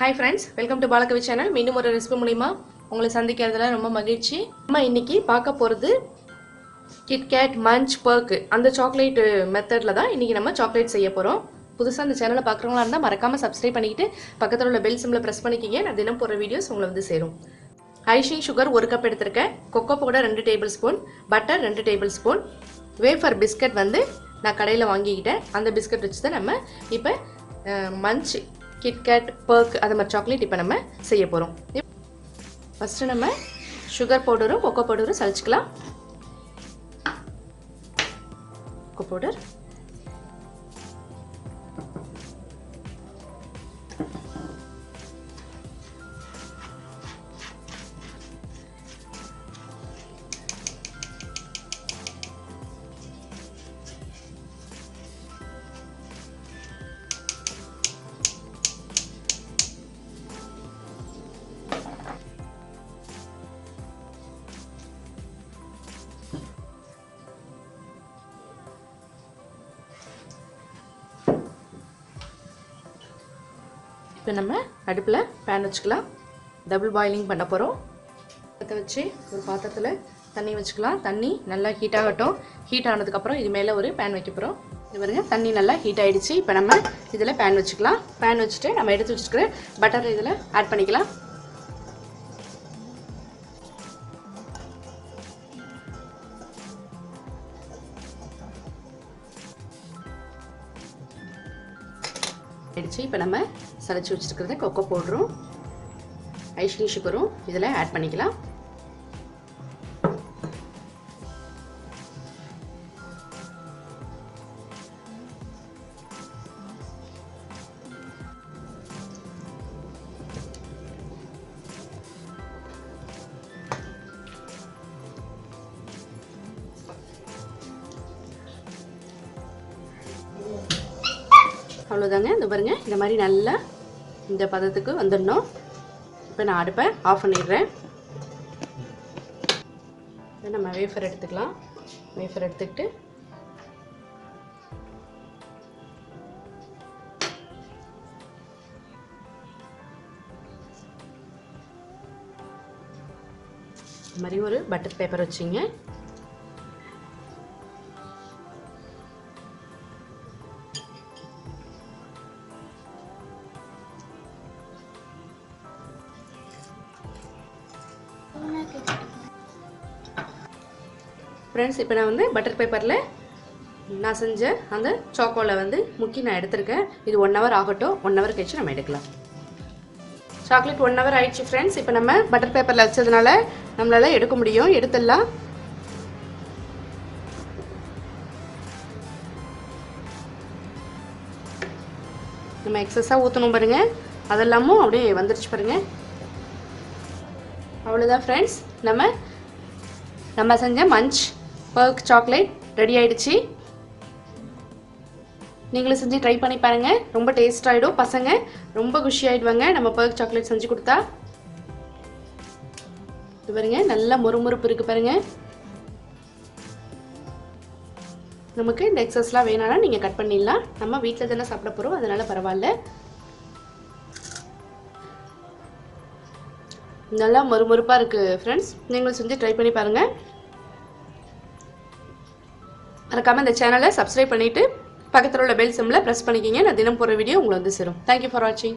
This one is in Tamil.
Hi friends, welcome to balakavi channel. மீண்டும் ஒரு ரெசிபி மூலமா உங்களை சந்திக்கிறதுல ரொம்ப மகிழ்ச்சி. நம்ம இன்னைக்கு பார்க்க போறது KitKat Munch Perk அந்த சாக்லேட் மெத்தட்ல தான் இன்னைக்கு நம்ம சாக்லேட் செய்ய போறோம். புதுசா இந்த சேனலை பார்க்கறவங்களா இருந்தா மறக்காம Subscribe பண்ணிட்டு பக்கத்துல உள்ள பெல் சிம்பலை பிரஸ் பண்ணிக்கங்க. நான் தினம் போற வீடியோஸ் உங்களுக்கு வந்து சேரும். ஐசிங் சுகர் 1 கப் எடுத்துர்க்கேன். Cocoa powder 2 tablespoon, butter 2 tablespoon, wafer biscuit வந்து நான் கடையில வாங்கிட்டேன். அந்த பிஸ்கட் வச்சு தான் நம்ம இப்போ மஞ்ச் KitKat Perk அது மாதிரி சாக்லேட் இப்போ நம்ம செய்ய போறோம். ஃபர்ஸ்ட் நம்ம சுகர் பவுடரும் கொக்கோ பவுடரும் சலிச்சுக்கலாம். கொக்கோ பவுடர், இப்போ நம்ம அடுப்புல pan வச்சுக்கலாம். டபுள் பாயிலிங் பண்ண போறோம். பத்த வச்சு ஒரு பாத்திரத்துல தண்ணி வச்சுக்கலாம். தண்ணி நல்லா ஹீட் ஆகட்டும். ஹீட் ஆனதுக்கு அப்புறம் இது மேல ஒரு pan வைக்க போறோம். இது பாருங்க தண்ணி நல்லா ஹீட் ஆயிடுச்சு. இப்போ நம்ம இதல pan வச்சுக்கலாம். pan வச்சிட்டு நம்ம எடுத்து வச்சிருக்கிற பட்டர் இதல ஆட் பண்ணிக்கலாம். இப்போ நம்ம சலிச்சு வச்சிருக்கிறத கொக்கோ பவுடரும் ஐசிங் சுகரும் இதல ஆட் பண்ணிக்கலாம். அவ்வளவுதாங்க. இந்த பாருங்க இந்த மாதிரி நல்லா இந்த பதத்துக்கு வந்துடணும். இப்போ நான் அடுப்பை ஆஃப் பண்ணிடுறேன். நம்ம வேஃபர் எடுத்துக்கலாம். வேஃபர் எடுத்துக்கிட்டு இந்த மாதிரி ஒரு பட்டர் பேப்பர் வச்சிங்க. ஃப்ரெண்ட்ஸ் இப்போ நான் வந்து பட்டர் பேப்பரில் நான் செஞ்ச அந்த சாக்கோலை வந்து முக்கி நான் எடுத்திருக்கேன். இது 1 hour ஆகட்டும். 1 hour கழிச்சு நம்ம எடுக்கலாம். சாக்லேட் 1 hour ஆயிடுச்சு ஃப்ரெண்ட்ஸ். இப்போ நம்ம பட்டர் பேப்பரில் வச்சதுனால நம்மளால எடுக்க முடியும். எடுத்துடலாம். நம்ம எக்ஸஸாக ஊற்றணும் பாருங்க. அதெல்லாமும் அப்படியே வந்துருச்சு பாருங்க. அவ்வளோதான் ஃப்ரெண்ட்ஸ். நம்ம செஞ்ச மஞ்ச் பர்க் சாக்லேட் ரெடி ஆயிடுச்சு. நீங்களும் செஞ்சு ட்ரை பண்ணி பாருங்க. ரொம்ப டேஸ்ட் ஆயிடும். பசங்க ரொம்ப குஷி ஆயிடுவாங்க நம்ம பர்க் சாக்லேட் செஞ்சு கொடுத்தா. இது பாருங்க நல்ல முறுமுறுப்பு இருக்கு பாருங்க. நமக்கு இந்த எக்ஸஸ்லாம் வேணாம்னா நீங்க கட் பண்ணிடலாம். நம்ம வீட்டில் தானே சாப்பிட போறோம், அதனால பரவாயில்ல. நல்லா முறுமுறுப்பா இருக்கு ஃப்ரெண்ட்ஸ். நீங்களும் செஞ்சு ட்ரை பண்ணி பாருங்க. மறக்காம இந்த சேனலை சப்ஸ்கிரைப் பண்ணிட்டு பக்கத்துல உள்ள பெல் சிம்பலை பிரஸ் பண்ணிக்கங்க. நான் தினம் போற வீடியோ உங்களுக்கு வந்து சேரும். Thank you for watching.